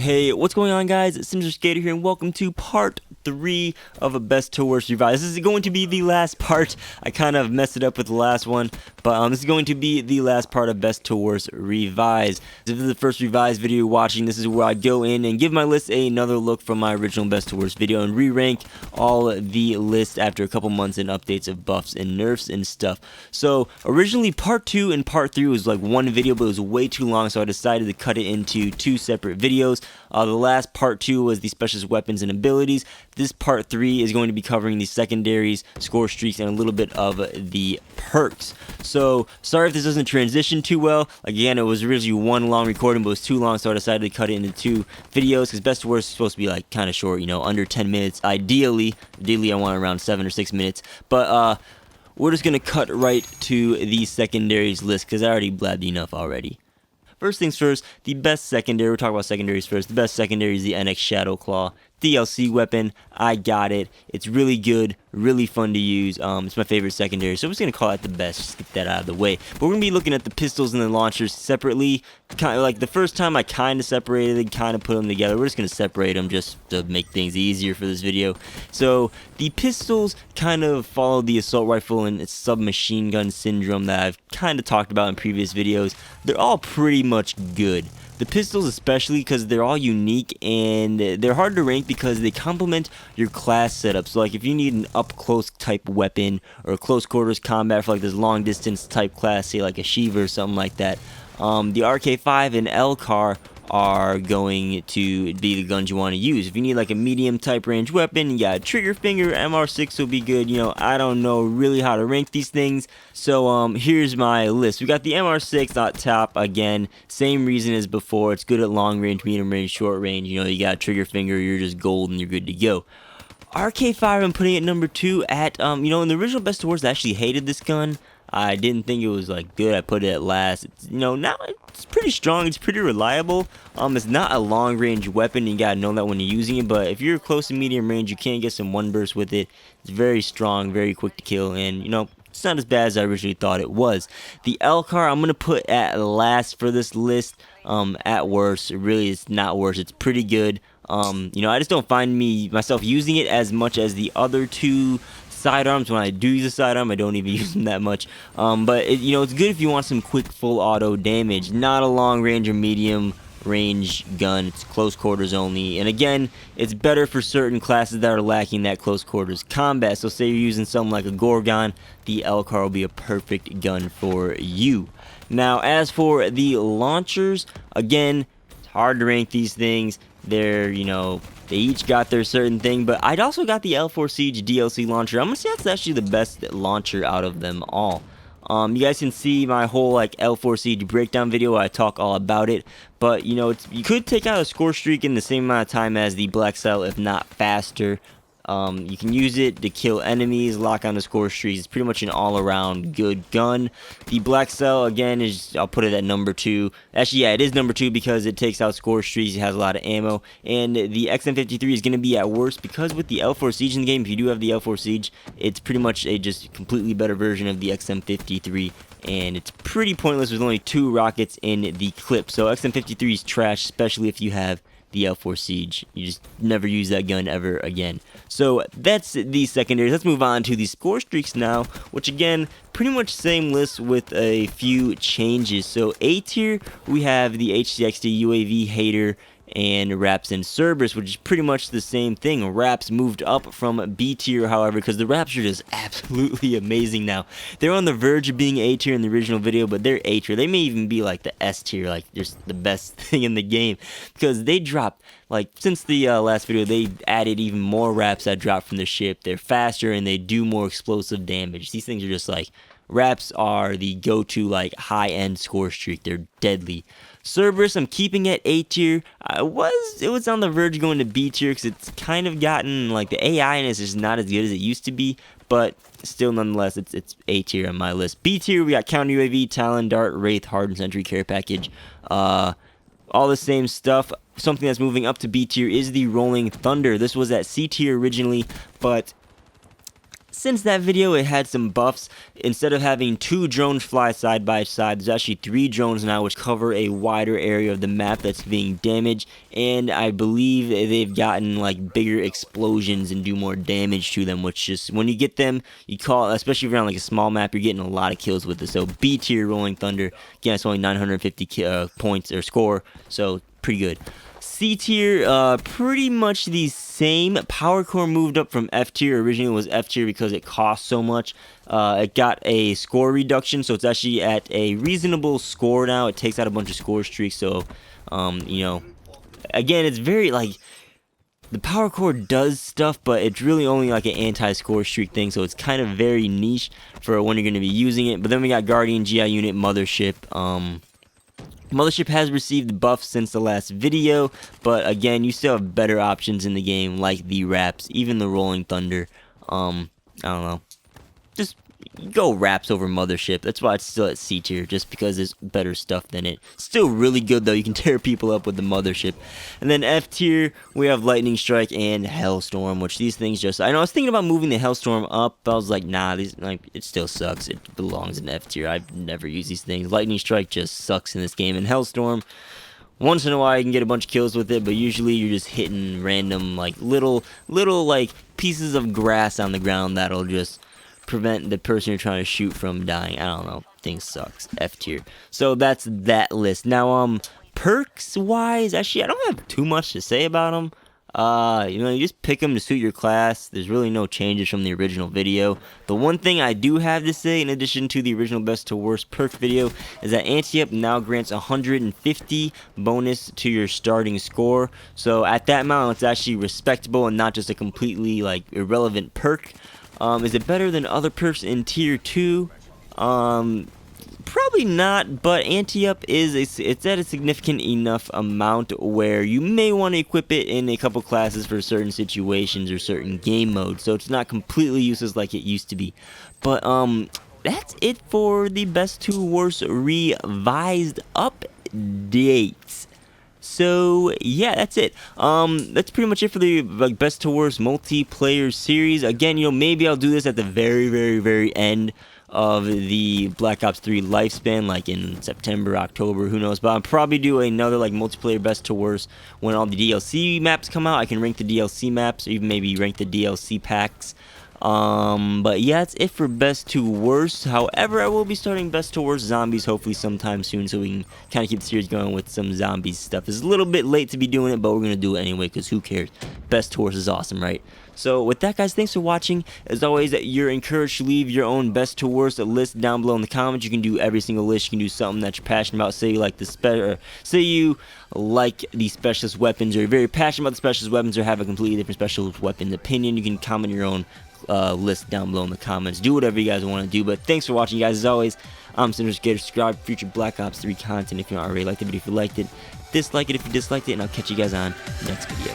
Hey, what's going on, guys? It's Skater here, and welcome to part 3 of a best to worst revise. This is going to be the last part. I kind of messed it up with the last one, but this is going to be the last part of best to worst revise. If this is the first revise video you're watching, this is where I go in and give my list another look from my original best to worst video and re-rank all the list after a couple months and updates of buffs and nerfs and stuff. So originally part 2 and part 3 was like one video, but it was way too long, so I decided to cut it into 2 separate videos. The last part 2 was the specialist weapons and abilities. This part 3 is going to be covering the secondaries, score streaks, and a little bit of the perks. So sorry if this doesn't transition too well. Again, it was originally one long recording, but it was too long, so I decided to cut it into 2 videos because best to worst is supposed to be like kind of short, you know, under 10 minutes. Ideally I want around 7 or 6 minutes, but we're just gonna cut right to the secondaries list because I already blabbed enough already. First things first, the best secondary, we'll talk about secondaries first. The best secondary is the NX Shadowclaw. DLC weapon, I got it. It's really good, really fun to use. It's my favorite secondary, so I'm just going to call it the best, just get that out of the way. But we're going to be looking at the pistols and the launchers separately. Kind of like the first time I kind of separated it, kind of put them together. We're just going to separate them just to make things easier for this video. So the pistols kind of follow the assault rifle and its submachine gun syndrome that I've kind of talked about in previous videos. They're all pretty much good. The pistols especially because they're all unique and they're hard to rank because they complement your class setup. So like if you need an up close type weapon or close quarters combat for like this long distance type class, say like a Shiva or something like that, the RK5 and LCAR are going to be the guns you want to use. If you need like a medium type range weapon, you got trigger finger, MR6 will be good. You know, I don't know really how to rank these things, so here's my list. We got the MR6 at top again, same reason as before. It's good at long range, medium range, short range. You know, you got trigger finger, you're just gold and you're good to go. RK5 I'm putting at number 2 at you know, in the original best to worst I actually hated this gun. I didn't think it was like good. I put it at last. It's, you know, now it's pretty strong. It's pretty reliable. It's not a long range weapon. You gotta know that when you're using it. But if you're close to medium range, you can get some one burst with it. It's very strong, very quick to kill, and you know, it's not as bad as I originally thought it was. The LCAR I'm gonna put at last for this list. At worst, really, it's not worse. It's pretty good. You know, I just don't find myself using it as much as the other 2 sidearms. When I do use a sidearm, I don't even use them that much. But you know, it's good if you want some quick full auto damage. Not a long range or medium range gun. It's close quarters only. And again, it's better for certain classes that are lacking that close quarters combat. So say you're using something like a Gorgon, the LCAR will be a perfect gun for you. Now, as for the launchers, again, it's hard to rank these things. They're, you know, they each got their certain thing, but I'd also got the L4 Siege DLC launcher. I'm gonna say that's actually the best launcher out of them all. You guys can see my whole like L4 Siege breakdown video where I talk all about it, but you know, you could take out a score streak in the same amount of time as the Black Cell, if not faster. You can use it to kill enemies, lock on the score streaks. It's pretty much an all-around good gun. The Black Cell, again, is, I'll put it at number 2. Actually, yeah, it is number 2 because it takes out score streaks. It has a lot of ammo. And the XM53 is going to be at worst because with the L4 Siege in the game, if you do have the L4 Siege, it's pretty much a just completely better version of the XM53. And it's pretty pointless with only 2 rockets in the clip. So XM53 is trash, especially if you have the L4 Siege. You just never use that gun ever again. So that's the secondaries. Let's move on to the score streaks now, which again, pretty much same list with a few changes. So A tier, we have the HCXD, UAV, HATR, and Raps and Cerberus, which is pretty much the same thing. Raps moved up from B tier, however, because the Raps are just absolutely amazing now. They're on the verge of being A tier in the original video, but they're A tier. They may even be like the S tier, like just the best thing in the game, because they dropped, like, since the last video, they added even more Raps that drop from the ship. They're faster and they do more explosive damage. These things are just like, Raps are the go-to like high-end score streak. They're deadly. Cerberus, I'm keeping at A tier. It was on the verge of going to B tier because it's kind of gotten like the AI in it is just not as good as it used to be, but still nonetheless it's A tier on my list. B tier, we got Counter UAV, Talon, Dart, Wraith, Hardened, Sentry, Care Package. All the same stuff. Something that's moving up to B tier is the Rolling Thunder. This was at C tier originally, but since that video, it had some buffs. Instead of having 2 drones fly side by side, there's actually 3 drones now, which cover a wider area of the map that's being damaged. And I believe they've gotten like bigger explosions and do more damage to them, which just, when you get them, you call, especially around like a small map, you're getting a lot of kills with it. So B tier Rolling Thunder, again, it's only 950 points or score, so pretty good. C tier, pretty much the same. Power core moved up from F tier. Originally it was F tier because it cost so much. It got a score reduction, so it's actually at a reasonable score now. It takes out a bunch of score streaks, so, you know, again, it's very, like, the power core does stuff, but it's really only like an anti-score streak thing, so it's kind of very niche for when you're going to be using it. But then we got Guardian, GI unit, Mothership. Mothership has received buffs since the last video, but again, you still have better options in the game, like the Wraps, even the Rolling Thunder. I don't know. Just go Wraps over Mothership. That's why it's still at C tier, just because there's better stuff than it. Still really good, though. You can tear people up with the Mothership. And then F tier, we have Lightning Strike and Hellstorm, which these things just... I know I was thinking about moving the Hellstorm up, but I was like, nah, these, like, it still sucks. It belongs in F tier. I've never used these things. Lightning Strike just sucks in this game. And Hellstorm, once in a while you can get a bunch of kills with it, but usually you're just hitting random, like, little like, pieces of grass on the ground that'll just prevent the person you're trying to shoot from dying. I don't know. Things sucks. F tier. So that's that list. Now, perks wise, actually, I don't have too much to say about them. You know, you just pick them to suit your class. There's really no changes from the original video. The one thing I do have to say, in addition to the original best to worst perk video, is that Anti-Up now grants 150 bonus to your starting score. So at that amount, it's actually respectable and not just a completely, like, irrelevant perk. Is it better than other perks in tier 2? Probably not, but Anti-Up it's at a significant enough amount where you may want to equip it in a couple classes for certain situations or certain game modes, so it's not completely useless like it used to be. But that's it for the best to worst revised updates. So yeah, that's it. That's pretty much it for the like best to worst multiplayer series. Again, you know, maybe I'll do this at the very end of the Black Ops 3 lifespan, like in September, October, who knows. But I'll probably do another like multiplayer best to worst when all the DLC maps come out. I can rank the DLC maps, or even maybe rank the DLC packs. But yeah, that's it for best to worst. However, I will be starting best to worst zombies hopefully sometime soon, so we can kind of keep the series going with some zombies stuff. It's a little bit late to be doing it, but we're gonna do it anyway because who cares? Best to worst is awesome, right? So with that, guys, thanks for watching. As always, you're encouraged to leave your own best to worst list down below in the comments. You can do every single list. You can do something that you're passionate about. Say you like the specialist weapons, or you're very passionate about the specialist weapons, or have a completely different specialist weapons opinion. You can comment your own list down below in the comments. Do whatever you guys want to do. But thanks for watching, guys. As always, I'm Scorestreaks. Subscribe for future Black Ops 3 content if you already liked the video. If you liked it, dislike it if you disliked it, and I'll catch you guys on the next video.